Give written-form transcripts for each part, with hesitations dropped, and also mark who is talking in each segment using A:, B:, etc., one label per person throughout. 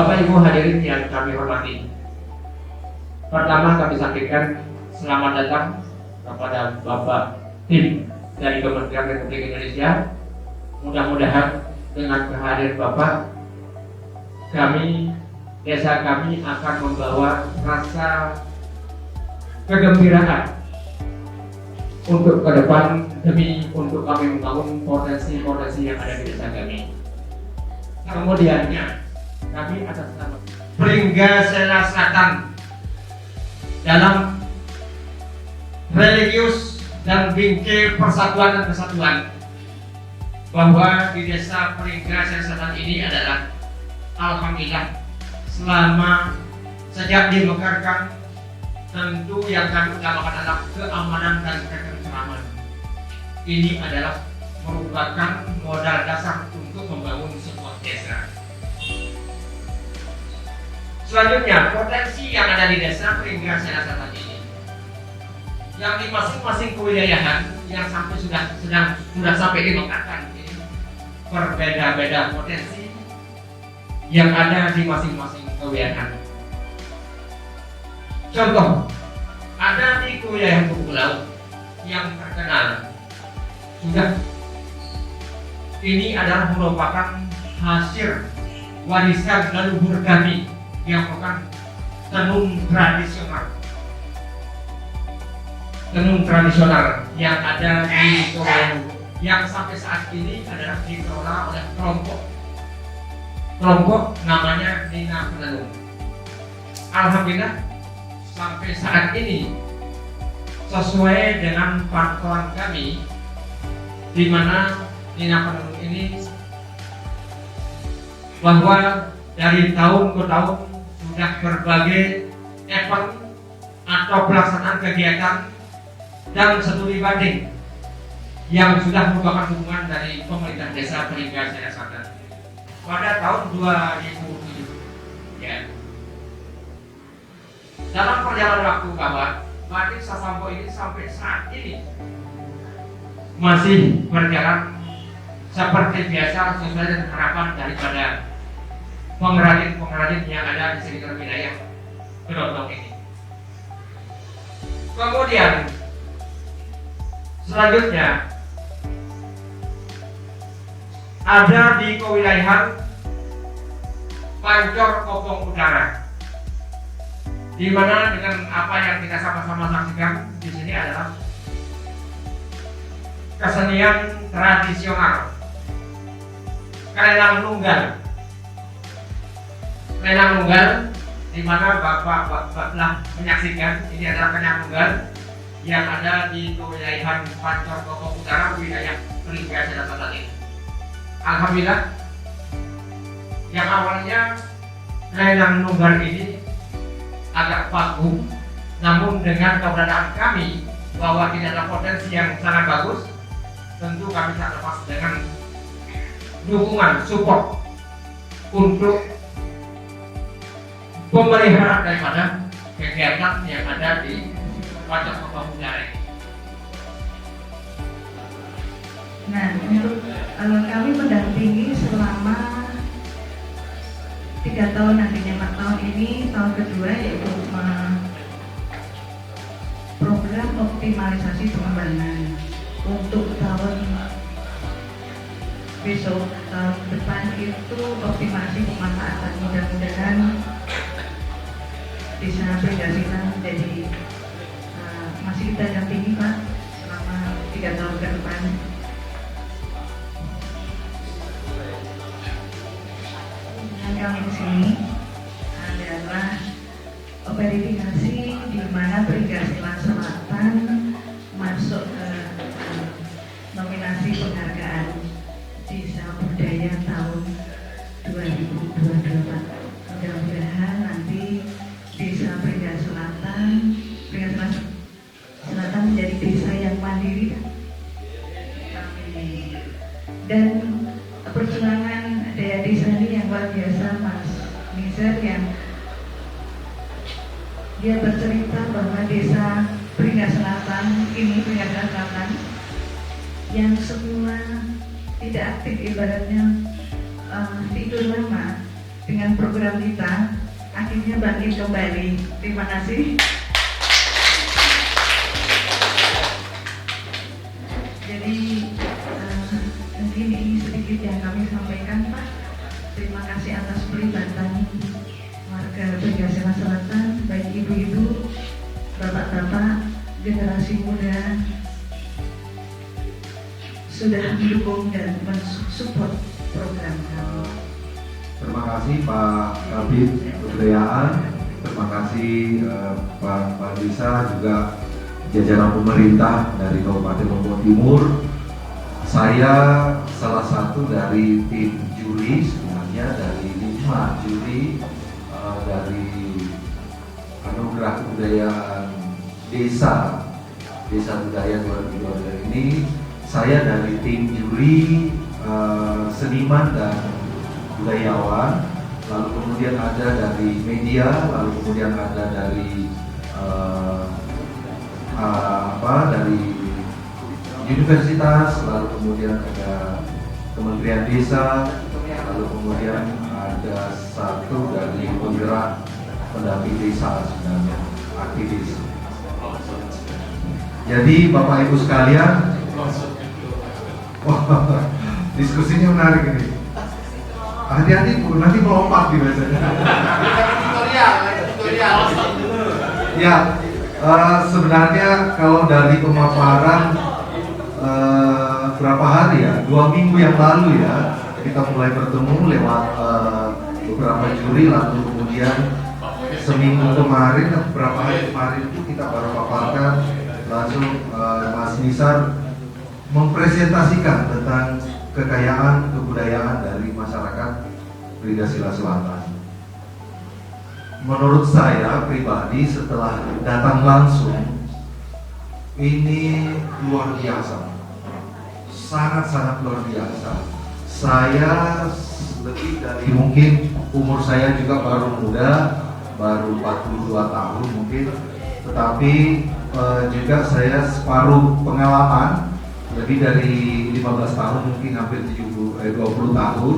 A: Bapak Ibu hadirin yang kami hormati, pertama kami sampaikan selamat datang kepada Bapak tim dari Kementerian Republik Indonesia. Mudah-mudahan dengan kehadiran Bapak, desa kami akan membawa rasa kegembiraan untuk ke depan untuk kami membangun potensi-potensi yang ada di desa kami. Kemudiannya, kami atas nama Pringgasela Selatan dalam religius dan bingkai persatuan dan kesatuan, bahwa di desa Pringgasela Selatan ini adalah alhamdulillah sejak dimekarkan, tentu yang kami utamakan adalah keamanan dan ketentraman. Ini adalah merupakan modal dasar untuk membangun sebuah desa. Selanjutnya, potensi yang ada di desa Pringgasela Selatan ini, yang di masing-masing kewilayahan yang sudah sampai dimekarkan ini, berbeda-beda potensi yang ada di masing-masing kewilayahan. Contoh, ada di kewilayahan Pulau yang terkenal ini adalah merupakan hasil warisan leluhur kami yang merupakan tenun tradisional yang ada di kewilayahan, yang sampai saat ini adalah dikelola oleh kelompok namanya Nina Penenun. Alhamdulillah sampai saat ini sesuai dengan pantauan kami, di mana Nina Penenun ini bahwa dari tahun ke tahun sudah berbagai event atau pelaksanaan kegiatan dan studi banding yang sudah merupakan dukungan dari pemerintah desa Pringgasela Selatan. Pada tahun 2007, ya. Dalam perjalanan waktu kawan, Batik Sasampo ini sampai saat ini masih berjalan seperti biasa sesuai dengan harapan daripada pengrajin yang ada di sekitar wilayah Kedotong ini. Kemudian selanjutnya ada di kewilayahan Pancor Kopong Utara, di mana dengan apa yang kita sama-sama saksikan di sini adalah kesenian tradisional Lenang Nunggal, di mana Bapak telah menyaksikan. Ini adalah Lenang Nunggal yang ada di kewilayahan Pancor Kopong Utara, wilayah Pringgasela Selatan ini. Alhamdulillah, yang awalnya Lenang Nunggal ini agak vakum, namun dengan keberadaan kami bahwa ini adalah potensi yang sangat bagus, tentu kami tak lepas dengan dukungan support untuk pemeliharaan daripada kegiatan yang ada di Pancor Kopong Utara.
B: Nah, untuk kami mendampingi selama 3 tahun, nantinya 4 tahun ini, tahun kedua yaitu program optimalisasi pengembangan. Untuk tahun besok, tahun depan itu optimasi pemanfaatan. Mudah-mudahan bisa Pringgasela menjadi masih kita dampingi Pak selama 3 tahun ke depan. Kami di sini adalah verifikasi di mana Pringgasela Selatan masuk ke nominasi penghargaan Desa Budaya tahun 2024. Mudah-mudahan nanti Desa Pringgasela Selatan menjadi desa yang mandiri dan perjuangan daya desa ini yang luar biasa, Mas Nizar, yang dia bercerita bahwa desa Pringgasela Selatan yang semua tidak aktif, ibaratnya tidur lama, dengan program kita akhirnya bangkit kembali. Terima kasih. Jadi mungkin ini sedikit yang kami sampaikan, Pak. Terima kasih atas pelibatan warga Bergasena Selatan, baik ibu-ibu, bapak-bapak, generasi muda sudah mendukung dan mensupport program kami.
C: Terima kasih Pak Kabid Kebudayaan, terima kasih Pak Disa, juga jajaran pemerintah dari Kabupaten Lombok Timur. Saya salah satu dari tim juri, sebenarnya dari 5 juri dari Anugerah Kebudayaan Desa Budaya 2022 ini. Saya dari tim juri seniman dan budayawan, lalu kemudian ada dari media, lalu kemudian ada dari dari universitas, lalu kemudian ada Kementerian Desa, lalu kemudian ada satu dari penggerak pendamping desa, sebenarnya aktivis. Jadi Bapak Ibu sekalian, diskusinya menarik ini. Hati-hati Bu, nanti melompat di biasanya. Ya, sebenarnya kalau dari pemaparan berapa hari ya, 2 minggu yang lalu ya, kita mulai bertemu lewat beberapa juri, lalu kemudian seminggu kemarin, beberapa hari kemarin itu kita baru paparkan langsung Mas Nisar mempresentasikan tentang kekayaan kebudayaan dari masyarakat Brigasila Selatan. Menurut saya pribadi setelah datang langsung, ini luar biasa, sangat-sangat luar biasa. Saya lebih dari, mungkin umur saya juga baru muda, baru 42 tahun mungkin, tetapi juga saya separuh pengalaman, lebih dari 15 tahun, mungkin hampir 20 tahun.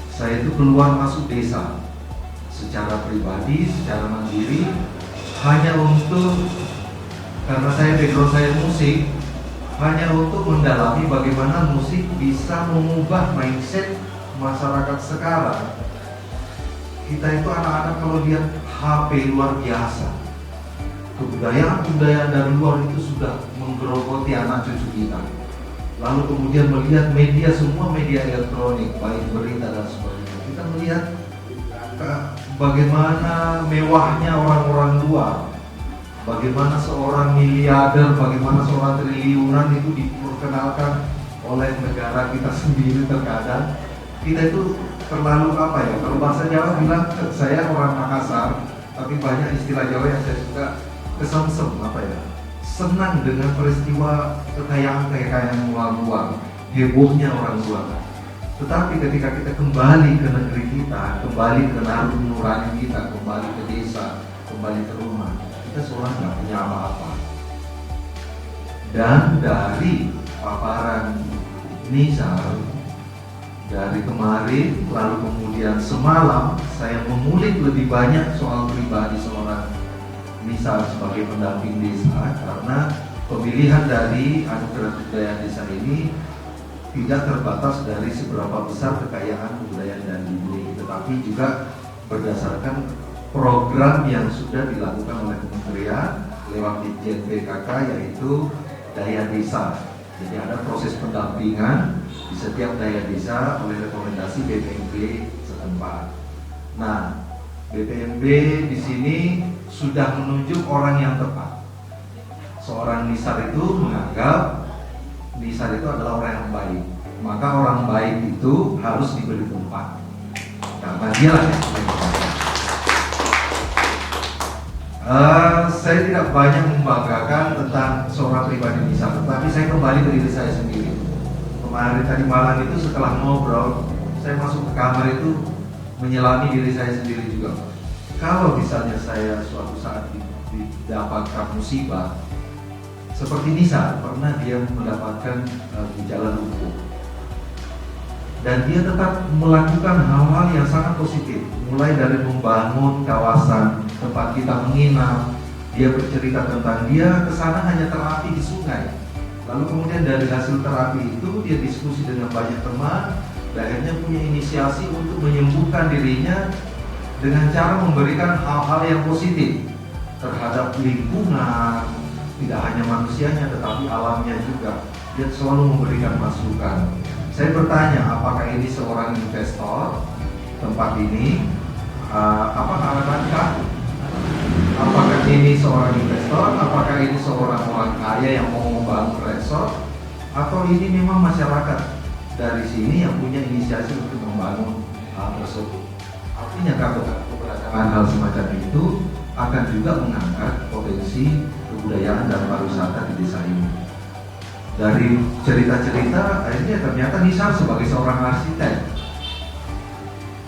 C: Saya itu keluar masuk desa secara pribadi, secara mandiri, hanya untuk, karena saya background saya musik, hanya untuk mendalami bagaimana musik bisa mengubah mindset masyarakat sekarang. Kita itu anak-anak kalau lihat HP luar biasa, kebudayaan dari luar itu sudah menggerogoti anak cucu kita. Lalu kemudian melihat media, semua media elektronik, baik berita dan sebagainya. Kita melihat bagaimana mewahnya orang-orang luar, bagaimana seorang miliarder, bagaimana seorang triliunan itu diperkenalkan oleh negara kita sendiri. Terkadang kita itu terlalu apa ya, kalau bahasa Jawa bilang, saya orang Makassar, tapi banyak istilah Jawa yang saya suka, kesemsem, apa ya, senang dengan peristiwa kekayaan orang luar, hebohnya orang luar. Tetapi ketika kita kembali ke negeri kita, kembali ke nurani kita, kembali ke desa, kembali ke rumah, kita seolah nggak punya apa-apa. Dan dari paparan Nisar dari kemarin, lalu kemudian semalam, saya mengulik lebih banyak soal pribadi seorang Nisar sebagai pendamping desa, karena pemilihan dari Anugerah Kebudayaan Desa ini tidak terbatas dari seberapa besar kekayaan kebudayaan yang dimiliki, tetapi juga berdasarkan program yang sudah dilakukan oleh kementerian lewat Ditjen PKK, yaitu daya desa. Jadi ada proses pendampingan di setiap daya desa oleh rekomendasi BPMB setempat. Nah, BPMB di sini sudah menunjuk orang yang tepat. Seorang Nisar itu menganggap Nisar itu adalah orang yang baik, maka orang baik itu harus diberi tempat. Karena dialah yang saya tidak banyak membanggakan tentang seorang pribadi Nisar, tetapi saya kembali ke diri saya sendiri. Kemarin tadi malam itu setelah ngobrol, saya masuk ke kamar itu menyelami diri saya sendiri juga. Kalau misalnya saya suatu saat didapatkan musibah, seperti Nisar, pernah dia mendapatkan gejala lumpuh. dan dia tetap melakukan hal-hal yang sangat positif, mulai dari membangun kawasan tempat kita menginap. Dia bercerita tentang dia kesana hanya terapi di sungai, lalu kemudian dari hasil terapi itu dia diskusi dengan banyak teman, dan akhirnya punya inisiasi untuk menyembuhkan dirinya dengan cara memberikan hal-hal yang positif terhadap lingkungan, tidak hanya manusianya tetapi alamnya juga. Dia selalu memberikan masukan. Saya bertanya, apakah ini seorang investor tempat ini? Apakah ini seorang investor? Apakah ini seorang orang kaya yang mau membangun resort? Atau ini memang masyarakat dari sini yang punya inisiasi untuk membangun hal tersebut? Artinya keberagaman hal semacam itu akan juga mengangkat potensi kebudayaan dan pariwisata di desa ini. Dari cerita-cerita, akhirnya ternyata Nisar sebagai seorang arsitek,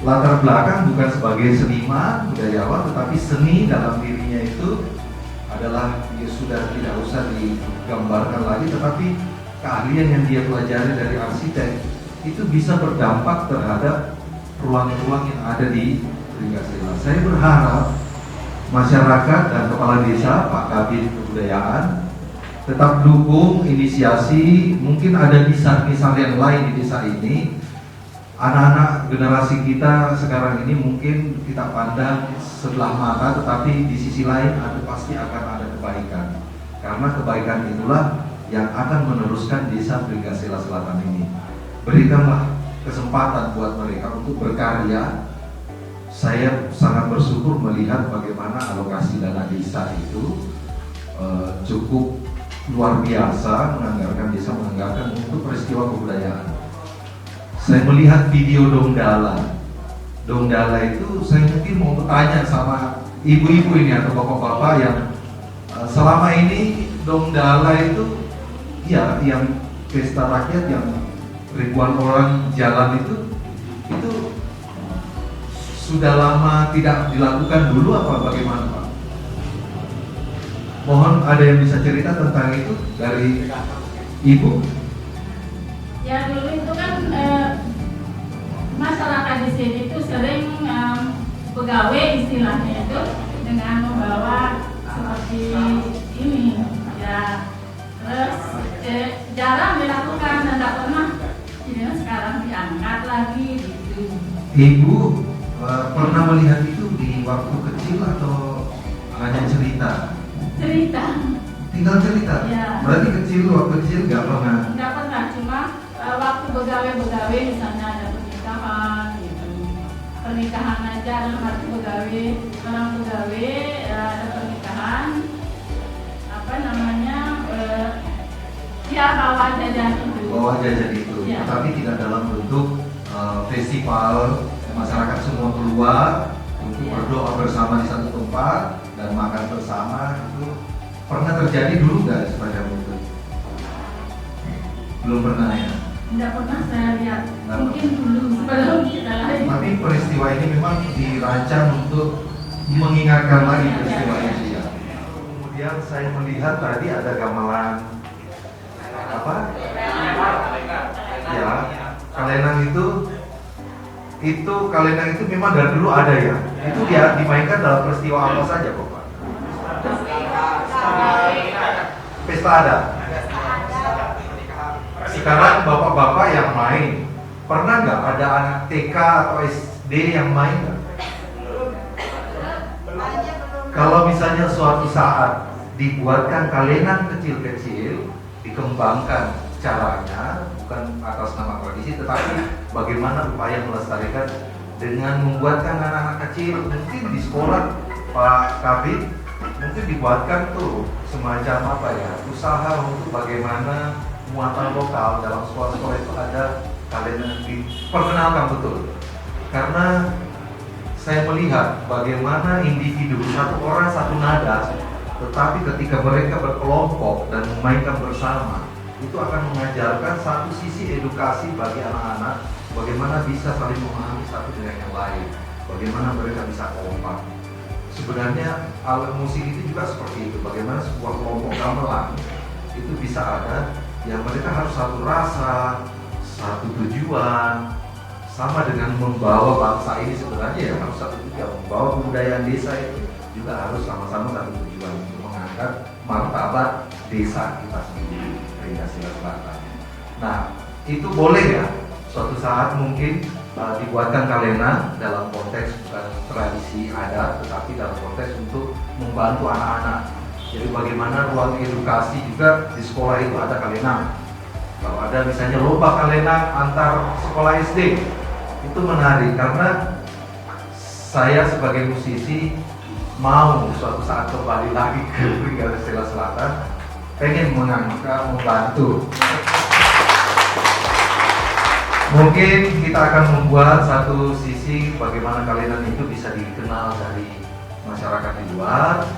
C: latar belakang bukan sebagai seniman, budayawan, tetapi seni dalam dirinya itu adalah ya sudah tidak usah digambarkan lagi, tetapi keahlian yang dia pelajari dari arsitek itu bisa berdampak terhadap ruang-ruang yang ada di Ringgasela. Saya berharap masyarakat dan kepala desa, Pak Kabid Kebudayaan, tetap dukung inisiasi. Mungkin ada nisar-nisar yang lain di desa ini. Anak-anak generasi kita sekarang ini mungkin kita pandang sebelah mata, tetapi di sisi lain pasti akan ada kebaikan. Karena kebaikan itulah yang akan meneruskan desa Ringgasela Selatan ini. Berikanlah kesempatan buat mereka untuk berkarya. Saya sangat bersyukur melihat bagaimana alokasi dana desa itu cukup luar biasa, desa menganggarkan untuk peristiwa kebudayaan. Saya melihat video Donggala. Donggala itu saya mungkin mau bertanya sama ibu-ibu ini atau bapak-bapak yang selama ini Donggala itu ya yang pesta rakyat yang ribuan orang jalan itu sudah lama tidak dilakukan dulu apa bagaimana Pak? Mohon ada yang bisa cerita tentang itu dari Ibu?
D: Ya dulu itu kan masyarakat di sini itu sering pegawai istilahnya itu dengan membawa seperti ini ya, terus jarang dilakukan dan tidak pernah. Jadi sekarang diangkat lagi gitu.
C: Ibu pernah melihat itu di waktu kecil atau hanya cerita?
D: Cerita.
C: Tinggal cerita?
D: Ya.
C: Berarti waktu kecil nggak pernah?
D: Nggak pernah, cuma waktu pegawai misalnya ada pernikahan gitu. Pernikahan aja dalam arti pegawai, orang pegawai ada pernikahan, apa namanya, ya bawa jajan itu.
C: Bawa jajan itu,
D: Ya.
C: tapi tidak dalam bentuk festival, masyarakat semua keluar untuk
D: Ya.
C: berdoa bersama di satu tempat dan makan bersama. Itu pernah terjadi dulu nggak semacam itu? Belum pernah ya?
D: Tidak pernah saya lihat,
C: Nggak
D: mungkin dulu sebelum kita lahir.
C: Tapi peristiwa ini memang dirancang untuk mengingatkan lagi
D: Ya,
C: peristiwa
D: ya, ya.
C: itu ya. Kemudian saya melihat tadi ada gamelan apa? Ya, kalenang itu kalenang itu memang dari dulu ada ya. Itu dia dimainkan dalam peristiwa apa saja kok Pak? Pesta ada. Sekarang bapak-bapak yang main, pernah nggak ada anak TK atau SD yang main nggak? Kalau misalnya suatu saat dibuatkan kalenang kecil-kecil, dikembangkan caranya, bukan atas nama tradisi, tetapi bagaimana upaya melestarikan dengan membuatkan anak-anak kecil, mungkin di sekolah Pak Kabid, mungkin dibuatkan tuh semacam apa ya, usaha untuk bagaimana muatan lokal dalam sekolah-sekolah itu ada kalenang diperkenalkan betul. Karena saya melihat bagaimana individu satu orang satu nada, tetapi ketika mereka berkelompok dan memainkan bersama, itu akan mengajarkan satu sisi edukasi bagi anak-anak, bagaimana bisa saling memahami satu dengan yang lain, bagaimana mereka bisa kompak. Sebenarnya alat musik itu juga seperti itu, bagaimana sebuah kelompok gamelan itu bisa ada yang mereka harus satu rasa, satu tujuan, sama dengan membawa bangsa ini sebenarnya ya harus satu tujuan. Membawa kebudayaan desa itu juga harus sama-sama satu tujuan untuk mengangkat martabat desa kita sendiri, Pringgasila Selatan. Nah, itu boleh ya suatu saat mungkin dibuatkan kalena dalam konteks bukan tradisi adat, tetapi dalam konteks untuk membantu anak-anak. Jadi bagaimana ruang edukasi juga di sekolah itu ada kalena. Kalau ada misalnya lomba kalena antar sekolah SD, itu menarik karena saya sebagai musisi mau suatu saat kembali lagi ke Pringgasila Selatan, pengen membantu. Mungkin kita akan membuat satu sisi bagaimana kalian itu bisa dikenal dari masyarakat di luar.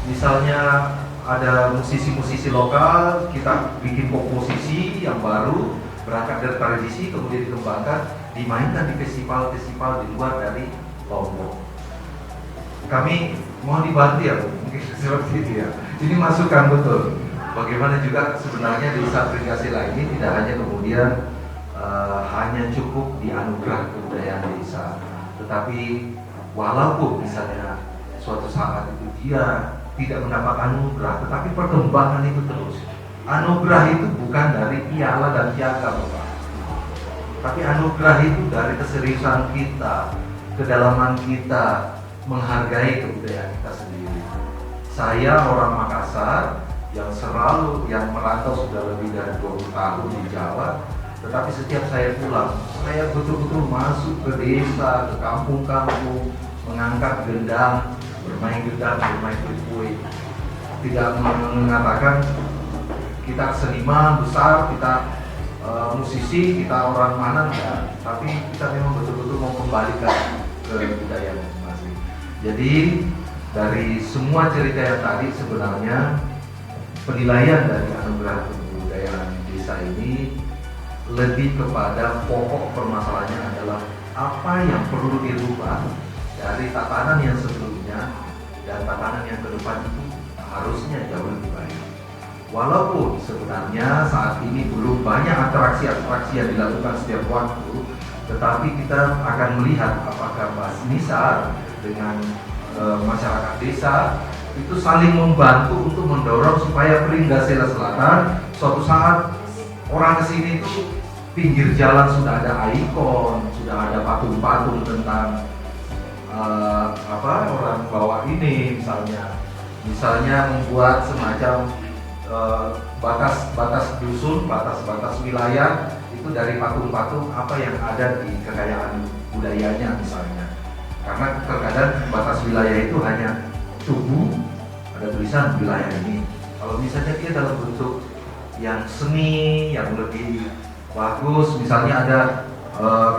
C: Misalnya ada musisi-musisi lokal, kita bikin komposisi yang baru, berangkat dari tradisi, kemudian dikembangkan, dimainkan di festival-festival di luar dari Lombok. Kami mohon dibantu ya, mungkin seperti itu ya. Ini masukan betul. Bagaimana juga sebenarnya desa Pringgasila ini tidak hanya kemudian hanya cukup dianugerah kebudayaan desa, tetapi walaupun misalnya suatu saat itu dia tidak mendapat anugerah, tetapi perkembangan itu terus. Anugerah itu bukan dari piala dan piagam, Bapak, tapi anugerah itu dari keseriusan kita, kedalaman kita menghargai kebudayaan kita sendiri. Saya orang Makassar yang merantau sudah lebih dari 20 tahun di Jawa, tetapi setiap saya pulang, saya betul-betul masuk ke desa, ke kampung-kampung, mengangkat gendang, bermain kuih. Tidak mengatakan kita seniman besar, kita musisi, kita orang mana, enggak. Tapi kita memang betul-betul mau kembalikan ke budaya masing-masing. Jadi dari semua cerita yang tadi sebenarnya penilaian dari anugerah kebudayaan desa ini lebih kepada pokok permasalahannya adalah apa yang perlu dirubah dari tatanan yang sebelumnya dan tatanan yang ke depan itu harusnya jauh lebih baik. Walaupun sebenarnya saat ini belum banyak atraksi-atraksi yang dilakukan setiap waktu, tetapi kita akan melihat apakah Mas Nisar dengan masyarakat desa itu saling membantu untuk mendorong supaya Pringgasila Selatan suatu saat orang kesini itu pinggir jalan sudah ada ikon, sudah ada patung-patung tentang orang bawah ini misalnya membuat semacam batas dusun, batas wilayah itu dari patung-patung apa yang ada di kekayaan budayanya misalnya. Karena terkadang batas wilayah itu hanya tubuh, ada tulisan wilayah ini. Kalau misalnya dia dalam bentuk yang seni, yang lebih bagus, misalnya ada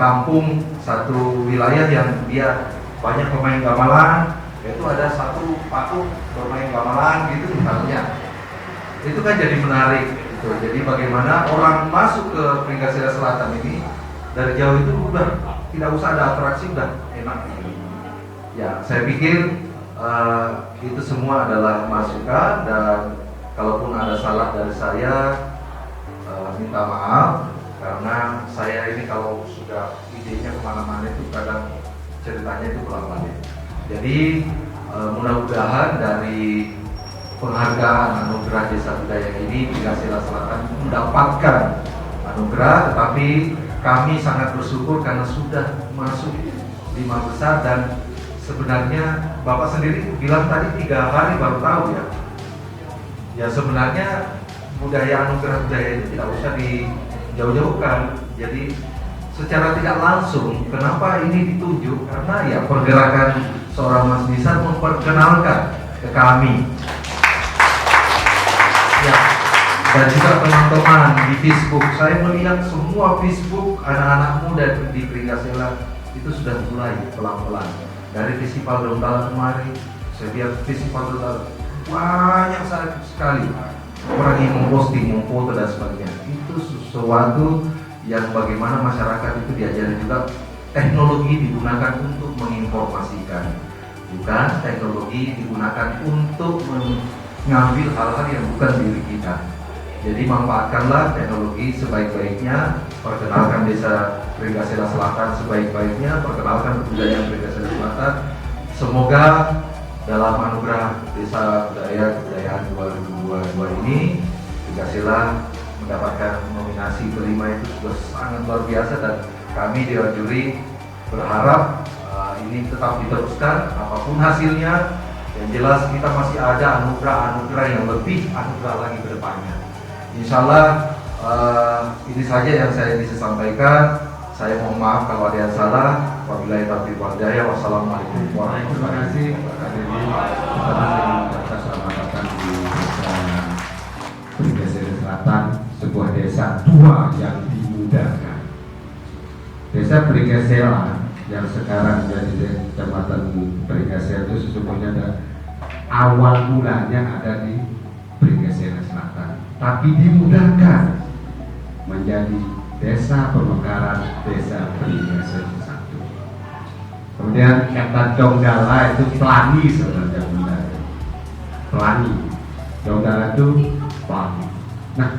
C: kampung satu wilayah yang dia banyak pemain gamelan, yaitu ada satu patung bermain gamelan gitu misalnya, itu kan jadi menarik gitu. Jadi bagaimana orang masuk ke Pringgasila Selatan ini dari jauh itu udah tidak usah ada atraksi, udah enak gitu. Ya, saya pikir itu semua adalah masukan, dan kalaupun ada salah dari saya minta maaf, karena saya ini kalau sudah idenya kemana-mana itu kadang ceritanya itu bolak-balik. Jadi mudah-mudahan dari penghargaan anugerah Desa Budaya ini Pringgasila Selatan mendapatkan anugerah, tetapi kami sangat bersyukur karena sudah masuk 5 besar. Dan sebenarnya Bapak sendiri bilang tadi 3 hari baru tahu ya. Ya sebenarnya anugerah budaya itu tidak usah dijauh-jauhkan. Jadi secara tidak langsung, kenapa ini ditunjuk? Karena ya pergerakan seorang Mas Nisar memperkenalkan ke kami. Ya, dan juga teman-teman di Facebook. Saya melihat semua Facebook anak-anak muda di Pringgasila itu sudah mulai pelan-pelan. Dari festival Donggala kemarin, saya lihat festival Donggala banyak sekali orang yang memposting, memfoto dan sebagainya. Itu sesuatu yang bagaimana masyarakat itu diajari juga teknologi digunakan untuk menginformasikan, bukan teknologi digunakan untuk mengambil hal-hal yang bukan diri kita. Jadi manfaatkanlah teknologi sebaik-baiknya, perkenalkan desa Pringgasela Selatan sebaik-baiknya, perkenalkan kebudayaan Pringgasela Selatan. Semoga dalam anugerah Desa Budaya Kebudayaan 2022 ini Pringgasela mendapatkan nominasi kelima itu sudah sangat luar biasa, dan kami Dewan Juri berharap ini tetap diteruskan apapun hasilnya. Yang jelas kita masih ada anugerah-anugerah yang lebih anugerah lagi ke depannya. Insya Allah ini saja yang saya bisa sampaikan. Saya mohon maaf kalau ada yang salah. Wabillahi taufiq wal hidayah. Wassalamualaikum warahmatullahi wabarakatuh.
E: Selamat datang di Desa Pringgasela Selatan, sebuah desa tua yang dimudahkan. Desa Pringgasela yang sekarang jadi Kecamatan Pringgasela itu sesungguhnya ada awal mulanya ada di Pringgasela Selatan, tapi dimudahkan menjadi Desa Pemekaran Desa Pringgasela 1. Kemudian kata Donggala itu pelani sebenarnya, bunda. Pelani, Donggala itu pelani. Nah,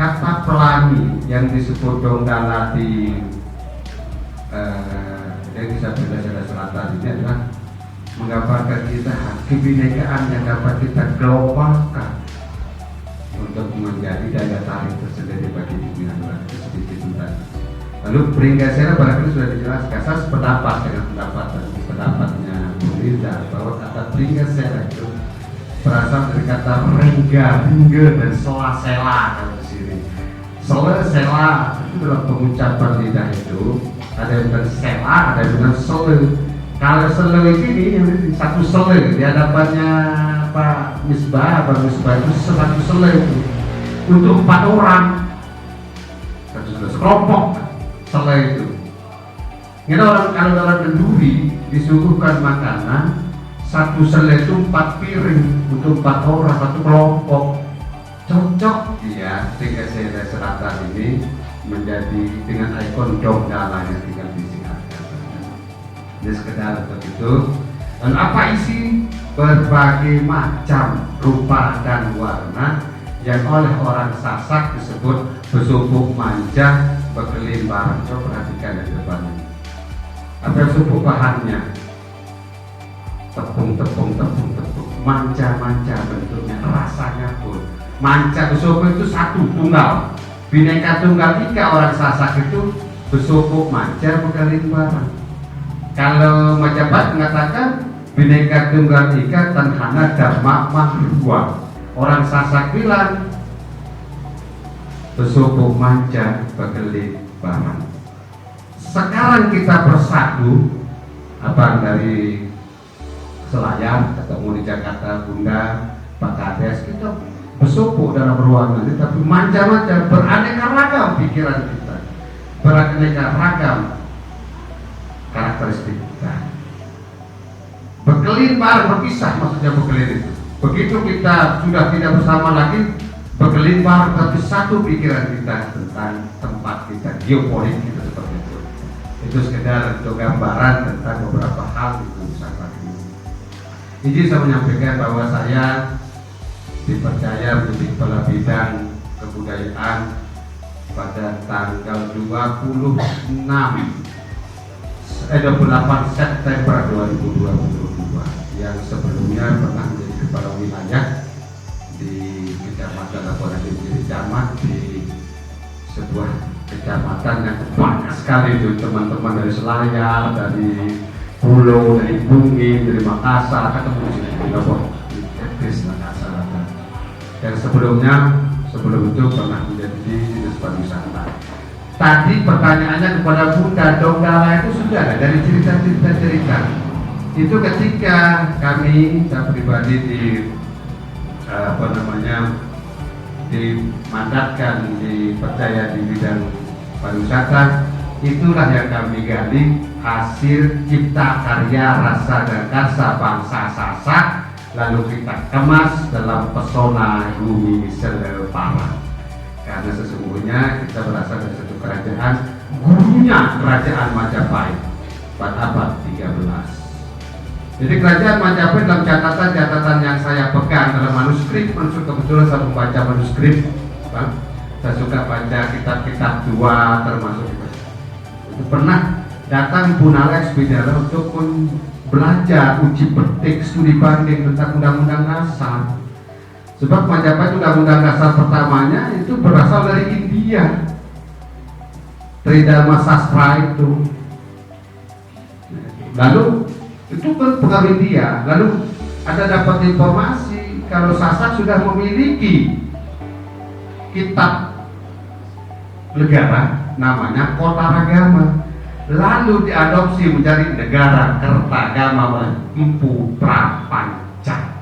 E: kata pelani yang disebut Donggala di Desa Pringgasela Selatan ini adalah menggambarkan kita kebinekaan yang dapat kita globalkan untuk menjadi daya tarik tersendiri bagi dunia luar. Sedikit tentang. Lalu Pringgasela barangkali sudah dijelaskan. Saya sependapat dengan pendapatnya Bu Linda bahwa kata Pringgasela itu berasal dari kata rengga, ringga, dan sela-sela kalau di sini. Sela-sela itu dalam pengucapan lidah itu ada yang bilang sela, ada yang bilang sele. Kalau sele ini satu sele di hadapannya Pak Misbah itu satu sele itu untuk 4 orang, satu sele sekelompok sele itu. Kita orang kalau dalam kenduri disuguhkan makanan satu sele itu 4 piring untuk 4 orang, satu kelompok. Cocok ya Pringgasela Selatan ini menjadi dengan ikon Donggala yang tinggal di Singapura. Ini sekedar untuk itu. Dan apa isi? Berbagai macam rupa dan warna yang oleh orang Sasak disebut besupuk manja berkelimbaran. Coba perhatikan di depan ini. Apa besupuk bahannya? Tepung, manja bentuknya, rasanya pun manja. Besupuk itu satu tunggal, bineka tunggal ika orang Sasak itu besupuk manja berkelimbaran. Kalau Majapahit mengatakan bineka tunggal ika tanhana dharma mahruwa, orang Sasak bilang besupuk manja berkelimbaran. Sekarang kita bersatu, abang dari Selayar ketemu di Jakarta, Bunda, Pak Kades, kita bersupuk dalam ruangan ini, tapi manja-manja, beraneka ragam pikiran kita, beraneka ragam karakteristik kita. Berkelimbar, berpisah maksudnya berkelin itu. Begitu kita sudah tidak bersama lagi, berkelimbar, tapi satu pikiran kita tentang tempat kita, geopolitik kita seperti itu. Itu sekedar untuk gambaran tentang beberapa hal itu sahabat ini. Izin saya menyampaikan bahwa saya dipercaya menjadi kepala bidang kebudayaan pada tanggal 28 September 2022, yang sebelumnya pernah menjadi kepala wilayah di kecamatan Laporan di Camat, di sebuah kecamatan yang banyak sekali itu teman-teman dari Selayar, dari Pulau, dari Bumi, dari Makassar, ketemu di sini di Lombok, di Etnis Makassar. Dan sebelum itu pernah menjadi dinas pariwisata. Tadi pertanyaannya kepada Bunda, Donggala itu sudah ada dari cerita. Itu ketika kami, saya pribadi dimandatkan, dipercaya di bidang pariwisata, itulah yang kami gali hasil cipta karya rasa dan karsa bangsa Sasak, lalu kita kemas dalam pesona bumi Selepara. Karena sesungguhnya kita berasal dari satu kerajaan, gurunya kerajaan Majapahit pada abad 13. Jadi kerajaan Majapahit dalam catatan yang saya pegang dalam manuskrip, kebetulan saya membaca manuskrip, Bang. Saya suka baca kitab-kitab tua, termasuk pernah datang Bunalex Bidara untuk belajar uji petik studi banding tentang undang-undang dasar. Sebab Majapahit undang-undang dasar pertamanya itu berasal dari India, Tridharma Sastra itu. Lalu itu kan pengaruh India. Lalu ada dapat informasi kalau Sasak sudah memiliki kitab negara namanya Kotaragama, lalu diadopsi menjadi negara Kertagama Empu Prapanca.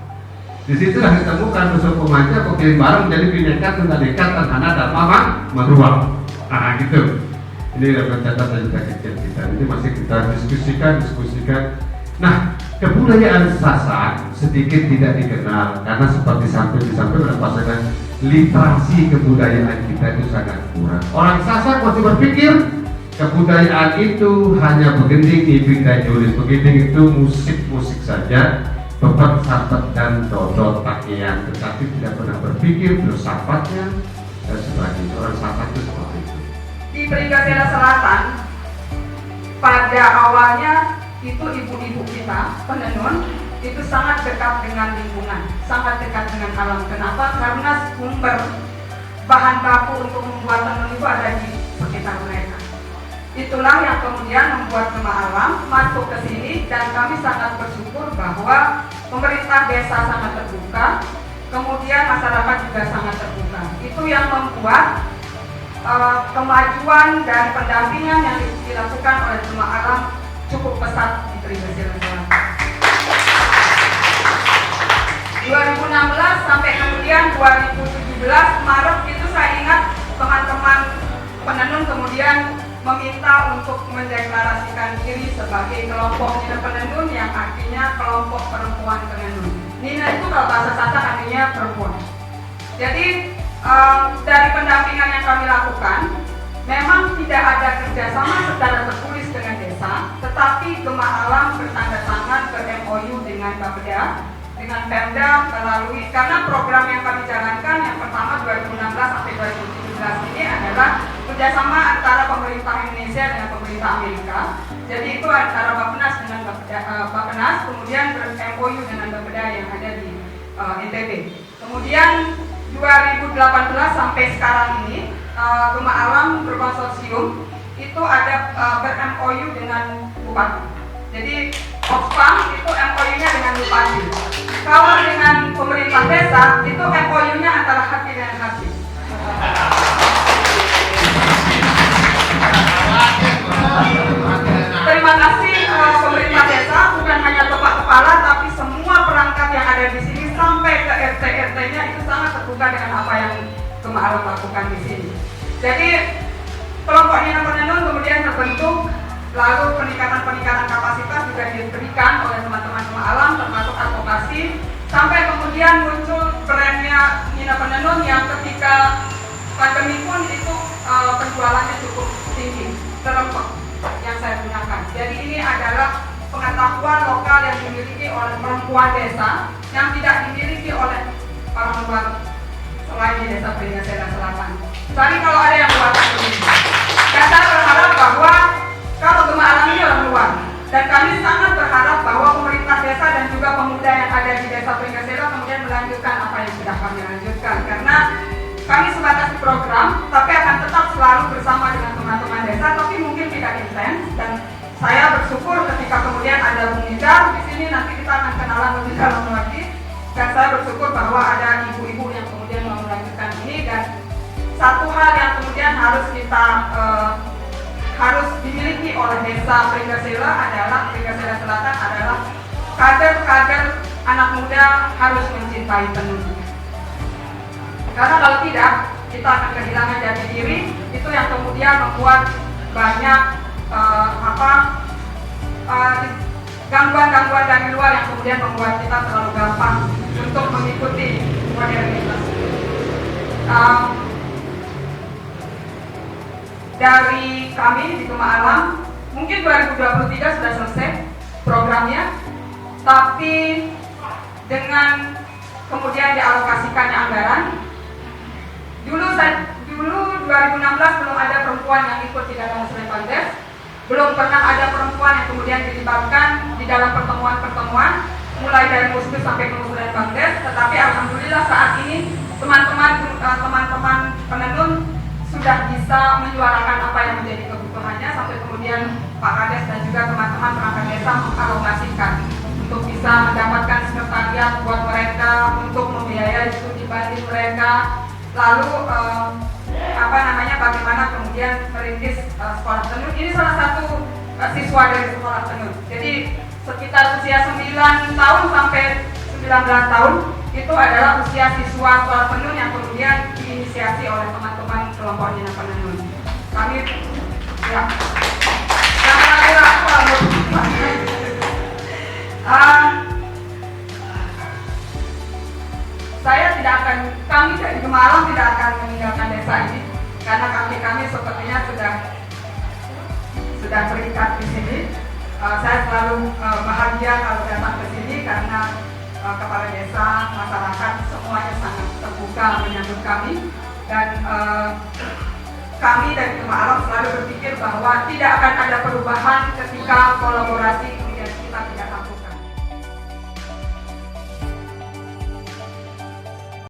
E: Di situlah ditemukan unsur pemanca pemilih barang menjadi Bhinneka Tunggal Ika Tadhana Dharma Maruah. Nah gitu. Ini adalah catatan kecil kita. Ini masih kita diskusikan. Nah, kebudayaan Sasak sedikit tidak dikenal karena seperti disampaikan oleh Pak Sekda, literasi kebudayaan kita itu sangat kurang. Orang Sasak masih berpikir kebudayaan itu hanya begending, ibing dan julis. Begending itu musik saja, pepet, sapet dan dodot pakaian, tetapi tidak pernah berpikir filsafatnya dan sebagainya. Orang Sasak itu seperti itu.
F: Di Pringgasela Selatan pada awalnya itu ibu-ibu kita penenun itu sangat dekat dengan lingkungan, sangat dekat dengan alam. Kenapa? Karena sumber bahan baku untuk membuat tenun itu ada di sekitar mereka. Itulah yang kemudian membuat Gema Alam masuk ke sini, dan kami sangat bersyukur bahwa pemerintah desa sangat terbuka, kemudian masyarakat juga sangat terbuka. Itu yang membuat kemajuan dan pendampingan yang dilakukan oleh Gema Alam cukup pesat di Pringgasela Selatan. 2016 sampai kemudian 2017 Maret itu saya ingat teman-teman penenun kemudian meminta untuk mendeklarasikan diri sebagai kelompok Nina Penenun, yang artinya kelompok perempuan penenun. Nina itu kalau bahasa Sasak artinya perempuan. Jadi dari pendampingan yang kami lakukan, memang tidak ada kerjasama secara tertulis dengan desa, tetapi Gema Alam bertanda tangan ber-MOU dengan Bapeda, dengan Pemda melalui, karena program yang kami jalankan yang pertama 2016 sampai 2017 ini adalah kerjasama antara pemerintah Indonesia dengan pemerintah Amerika. Jadi itu antara Bappenas dengan Bappenas, kemudian ber-MOU dengan Bapeda yang ada di NTB. Kemudian 2018 sampai sekarang ini Gema Alam berkonsorsium itu ada ber-MOU dengan Bupati. Jadi Oxfam itu MOU-nya dengan Bupati. Kalau dengan pemerintah desa itu MOU-nya antara hati dan hati. Terima kasih pemerintah desa, bukan hanya ketua kepala tapi semua perangkat yang ada di sini sampai ke RT-RT-nya itu sangat terbuka dengan apa yang Gema Alam lakukan di sini. Jadi kelompok Nina Penenun kemudian terbentuk, lalu peningkatan kapasitas juga diberikan oleh teman-teman Gema Alam termasuk advokasi, sampai kemudian muncul brandnya Nina Penenun yang ketika pandemi pun itu penjualannya cukup tinggi, terempet yang saya gunakan. Jadi ini adalah pengetahuan lokal yang dimiliki oleh perempuan desa yang tidak dimiliki oleh orang luar selain di desa Pringgasela Selatan. Tadi kalau ada yang buatan begini, dan saya berharap bahwa kalau Gema Alam ini orang luar, dan kami sangat berharap bahwa pemerintah desa dan juga pemuda yang ada di desa Pringgasela kemudian melanjutkan apa yang sudah kami lanjutkan, karena kami sebatas program, tapi akan tetap selalu bersama dengan teman-teman desa, tapi mungkin tidak intens. Dan saya bersyukur ketika kemudian ada Bung Nidar di sini, nanti kita akan kenalan lebih dalam lagi. Dan saya bersyukur bahwa ada ibu-ibu yang kemudian mau melanjutkan ini. Dan satu hal yang kemudian harus kita harus dimiliki oleh desa Pringgasela adalah Pringgasela Selatan adalah kader-kader anak muda harus mencintai tenun. Karena kalau tidak, kita akan kehilangan jati diri. Itu yang kemudian membuat banyak gangguan-gangguan dari luar yang kemudian membuat kita terlalu gampang untuk mengikuti modernitas. Dari kami di Gema Alam, mungkin 2023 sudah selesai programnya, tapi dengan kemudian dialokasikannya anggaran. Dulu 2016 belum ada perempuan yang ikut di dalam Slepandes. Belum pernah ada perempuan yang kemudian dilibatkan di dalam pertemuan-pertemuan, mulai dari Musbis sampai ke Muslimat Bangdes. Tetapi alhamdulillah saat ini teman-teman penenun sudah bisa menyuarakan apa yang menjadi kebutuhannya, sampai kemudian Pak Kades dan juga teman-teman perangkat desa mengalokasikan untuk bisa mendapatkan sekretariat buat mereka, untuk membiayai studi banding mereka, lalu bagaimana kemudian merintis sekolah tenun. Ini salah satu siswa dari sekolah tenun. Jadi sekitar usia 9 tahun sampai 19 tahun itu adalah usia siswa sekolah tenun yang kemudian diinisiasi oleh teman-teman kelompok Nina Penenun. Kami ya kami dari Gemalang tidak akan meninggalkan desa ini karena kami sepertinya sudah terikat di sini. Saya selalu bahagia kalau datang ke sini karena kepala desa, masyarakat semuanya sangat terbuka menyambut kami, dan kami dari Gemalang